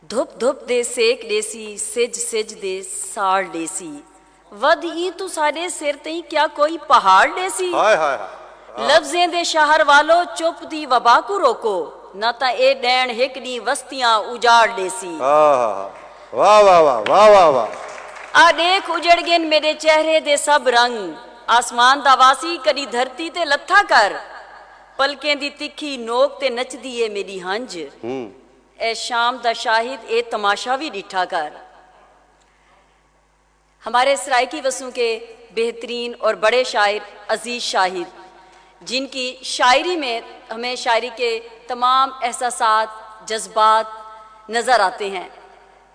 धुप धुप दे सेक देसी सिज सिज दे साड़ देसी वध ई तू साडे सिर तई क्या कोई पहाड़ देसी। हाय हाय हाय लफ्जें दे शहर वालो चुप दी वबा को रोको न ता ए डैन हिक दी वस्तियां उजाड़ देसी। वाह वाह वाह वाह वाह वाह। आ देख उजड़ गेन मेरे चेहरे दे सब रंग आसमान दा वासी कदी धरती ते लथा कर पलकें दी तिखी नोक ते नचदी ए मेरी हंज ए शाम दा शाहिद ए तमाशा भी डिठा कर। हमारे सराइकी वसों के बेहतरीन और बड़े शायर अजीज शाहिद जिनकी शायरी में हमें शायरी के तमाम एहसासात जज्बात नज़र आते हैं।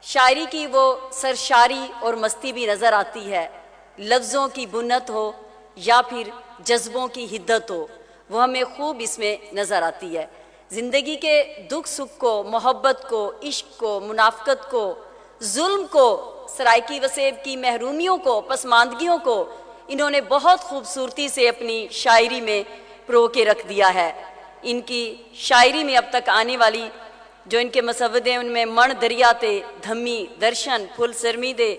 शायरी की वो सरशारी और मस्ती भी नज़र आती है। लफ्ज़ों की बुन्नत हो या फिर जज्बों की हिद्दत हो वो हमें खूब इसमें नज़र आती है। ज़िंदगी के दुख सुख को, मोहब्बत को, इश्क को, मुनाफ़क़त को, जुल्म को, सराइकी वसेब की महरूमियों को, पसमानदगियों को इन्होंने बहुत खूबसूरती से अपनी शायरी में प्रो के रख दिया है। इनकी शायरी में अब तक आने वाली जो इनके मसवदे उनमें मण दरियाते, धम्मी, दर्शन, फुल सरमी दे,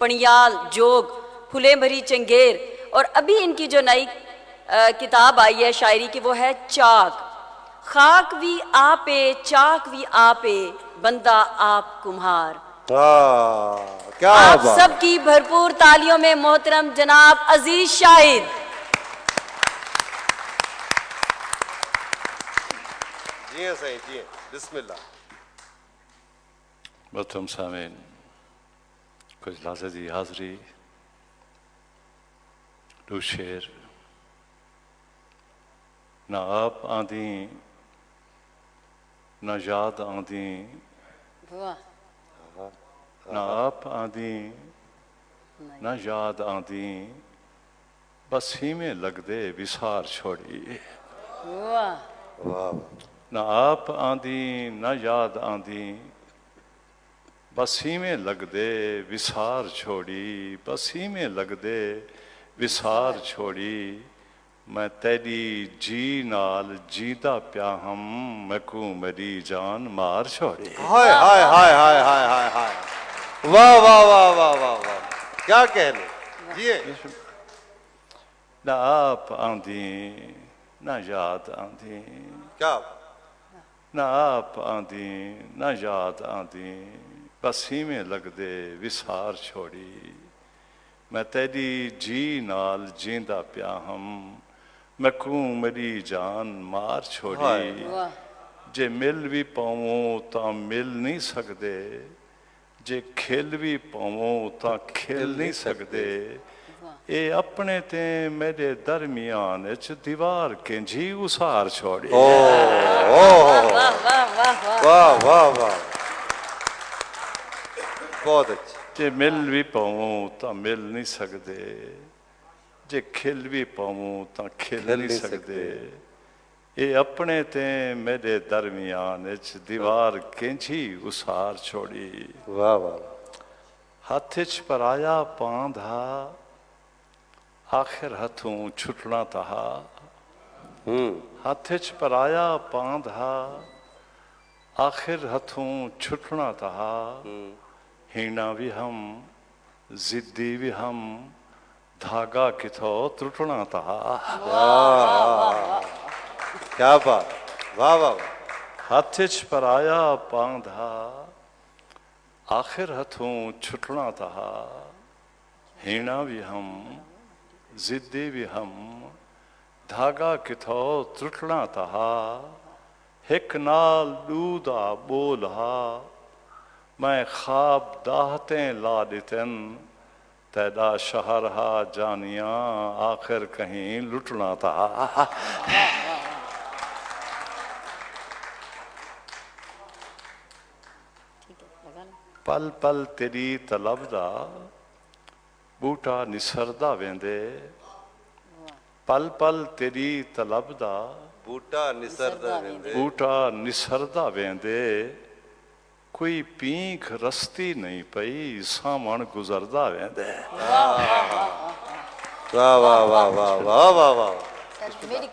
पणियाल, जोग, फुले भरी चंगेर और अभी इनकी जो नई किताब आई है शायरी की वो है चाक। खाक भी आपे चाक भी आपे बंदा आप कुम्हार। क्या आप सबकी भरपूर तालियों में मोहतरम जनाब अजीज शाहिद। जी सही जी बिस्मिल्लाह। मोहतरम सामीन कुछ लाज़ी हाज़री दो शेर ना आप आंदी ना याद आंदी ना आप आंदी ना याद आंदी बस ही में लग दे विसार छोड़ी। ना आप आंदी ना याद आंदी बस ही में लग दे विसार छोड़ी। बस ही में लग दे विसार छोड़ी। मैं तेरी जी नाल जीदा प्या हम मैकू मेरी जान मार छोड़ी। हाय हाय हाय हाय हाय हाय हाय वाह वाह वाह वाह वाह वाह क्या कहने जी। ना आप आंधी ना याद आंधी क्या ना आप आंधी ना याद आंधी बस ही में लग दे विसार छोड़ी। मैं तेरी जी नाल जींदा प्या हम मैकू मेरी जान मार छोड़ी। जे मिल भी पावों तां मिल नहीं सकदे जे खिल भी पावों तां खिल नहीं सकदे। ए अपने ते मेरे दरमियान च दीवार किंजी उसार छोड़ी। वाह वाह वाह बहुत अच्छा। जे मिल भी पावों तां मिल नहीं सकदे जे खिल भी पावों तां खिल नहीं सकदे। ये अपने ते मेरे दरमियान च दीवार किंजी उसार छोड़ी। वाह वाह हाथ च पराया पांधा आखिर हथों छुटना तहा। हाथ च पराया पांधा आखिर हथों छुटना तहा। हीना भी हम जिद्दी भी हम धागा किथो त्रुटना तहा। क्या बात वाह वाह। हाथ च पराया पांधा आखिर हथों छुटना तहा। हीना भी हम जिद्दी भी हम धागा किथो त्रुटना तहा। हिक नाल दूदा बोलहा मैं ख्वाब दाहते ला दितन तैदा शहरहा जानिया आखिर कहीं लुटना था। पल पल तेरी तलब दा बूटा निसरदा वेंदे। पल पल तेरी तलब दा बूटा निसरदा वेंदे। बूटा निसरदा वेंदे कोई पीख रस्ती नहीं पई सामण गुजरदा वेंदे। वाह वाह वाह वाह वाह वाह वाह।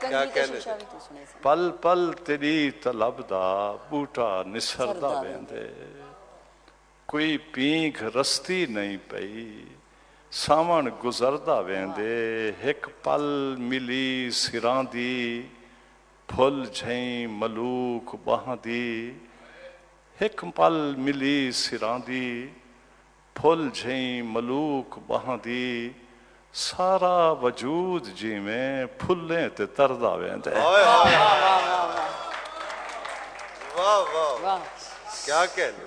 क्या कहने पल पल तेरी तलब दा बूटा निसरदा वेंदे कोई पींघ रस्ती नहीं पई सावण गुजरदा वेंदे हिक पल मिली सिरां दी फुल झई मलूक बाहां दी हिक पल मिली सिरां दी फुल झई मलूक बाहां दी सारा वजूद जिवें फुल्लें ते तरदा वेंदे। वाह वाह क्या कहने।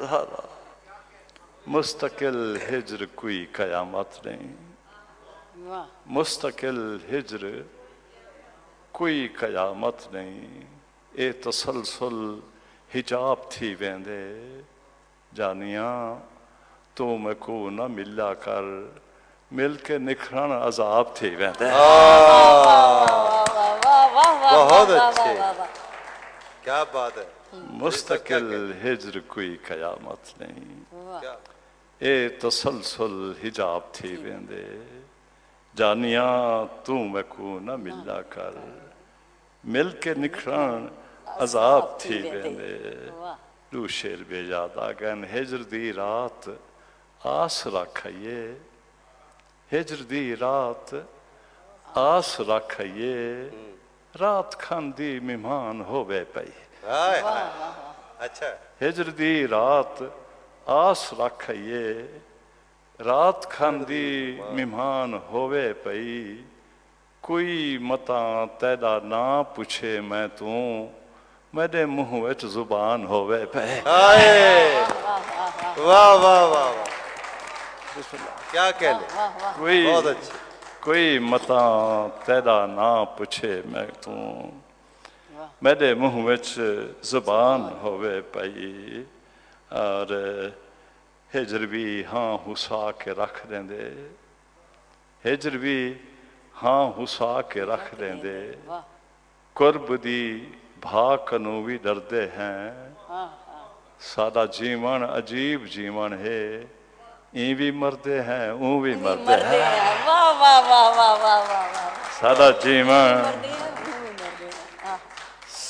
मुस्तकिल हिज्र कोई कयामत नहीं मुस्तकिल हिज्र कोई कयामत नहीं ए तसलसल हिजाब थी वेंदे जानिया तू मैं को न मिला कर मिल के निखरण अजाब थी वेंदे। बहुत अच्छे क्या बात है। मुस्तकिल हिज्र कोई कयामत नहीं ए तसलसल हिजाब थी वेंदे जानिया तू मैं को न मिला कर मिल के निखरण अजाब थी वेंदे। दू शेर बेयाद आ गए हिज्र दी रात आस रखिए हिज्र दी रात आस रखिए रात खांदी मेहमान होवे पई। अच्छा हिज्र दी रात आस रखिए रात खांदी मेहमान होवे पई कोई मता तैदा ना पूछे मैं तू मेरे मुंह विच जुबान होवे पे। वाह वाह वाह क्या कहने। कोई बहुत अच्छे कोई मता तैदा ना पूछे मैं तू मेरे मुंह विच जुबान होवे पई और हिजर भी हाँ हुसा के रख देंदे हिजर भी हाँ हुसा के रख देंदे कुर्ब दी भाक नू भी डरदे हैं सादा जीवन अजीब जीवन है ई भी मरदे हैं ऊ भी मरदे हैं।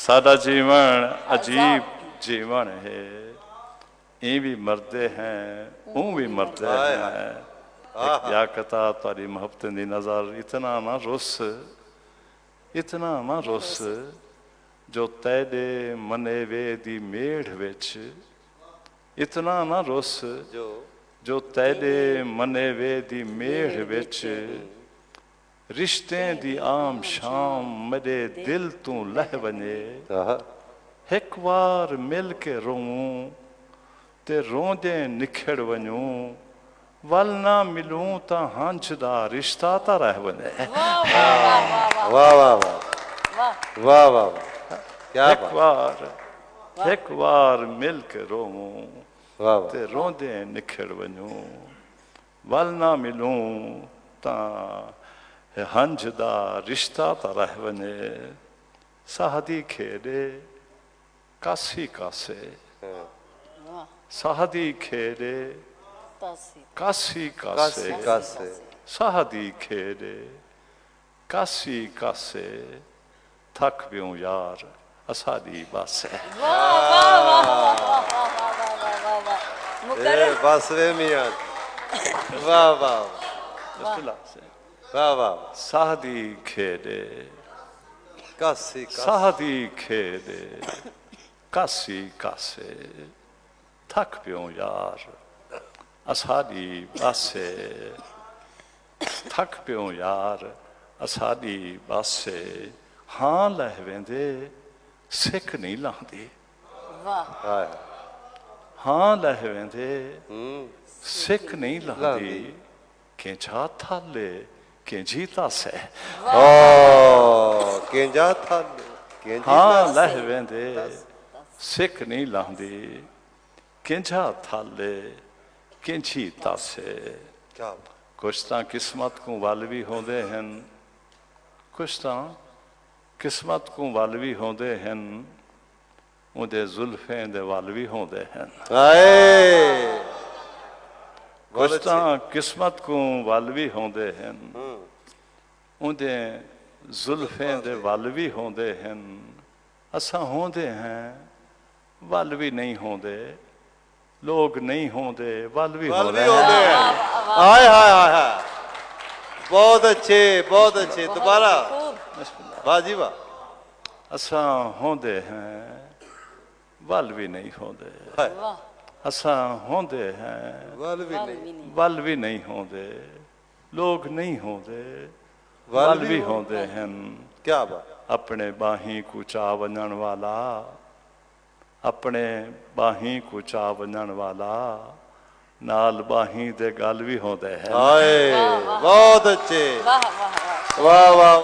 सादा जीवन अजीब जीवन है ई भी मरदे हैं ऊ भी मरदे हैं। या कता तारी मोहब्बत दी नजर इतना ना रुस जो तेरे मने वे दी मेढ़ विच इतना ना रुस जो तेरे मने वे दी मेढ़ विच रिश्तें दी आम शाम मेरे दिल तू लह वने एक बार मिल के रोऊं ते रोंदे निखड़ वनूं वल ना मिलूं ता हंच दा रिश्ता ता रह वने। वाह वाह वाह वाह क्या एक बार मिल के रोऊं ते रोंदे निखड़ वनूं वल ना मिलूं ता हंज दा रिश्ता ता रह वने। साहदी खेड़े कासी कासे साहदी खेड़े कासी कासे साहदी खेड़े कासी कासे थक पियूं यार असादी बासे। बस वे मियां वाह वाह वाह वाह साहदी खेड़े कासी साहदी खेड़े कासी कासे थक पियूं यार असादी बासे थक पियूं यार असादी बासे। हाँ लह वेंदे सिख नहीं लांदी हाँ लह वेंदे सिख नहीं लांदी केंजा थाले केंजी तासे। केंजा थाले हाँ लह वेंदे सिख नहीं लांदी केंजा थाले केंजी तासे। कुछ तां किस्मत को वल भी होंदे हन कुछ तां किस्मत को वल भी होंदे हन उहदे जुल्फें दे वल भी होंदे हन। कुछ तां किस्मत को वल भी होंदे हन उहदे जुल्फें दे वल भी होंदे हन। असां होंदे हैं वल भी नहीं होंदे ਲੋਕ ਨਹੀਂ ਹੁੰਦੇ ਵੱਲ ਵੀ बल ਹੋ भी ਰਹੇ होते हैं हैं हाय हाय हाय हाय बहुत अच्छे दोबारा वाह जी वाह असां होंदे हैं ਵੱਲ ਵੀ ਨਹੀਂ ਹੁੰਦੇ हाय वाह असां होंदे हैं बल भी वाह, नहीं भी नहीं। ਵੱਲ ਵੀ ਨਹੀਂ ਹੁੰਦੇ ਲੋਕ ਨਹੀਂ ਹੁੰਦੇ ਵੱਲ ਵੱਲ ਵੀ ਵੀ ਹੁੰਦੇ ਹਨ क्या बात ਆਪਣੇ ਬਾਹੀਂ ਕੁਚਾ ਵੰਜਣ ਵਾਲਾ ਆਪਣੇ ਬਾਹੀਂ ਕੁਚਾ ਵੰਜਣ ਵਾਲਾ ਨਾਲ ਬਾਹੀਂ ਦੇ ਗੱਲ ਵੀ ਹੁੰਦੇ ਹਨ हाय बहुत अच्छे वाह वाह वाह वाह वाह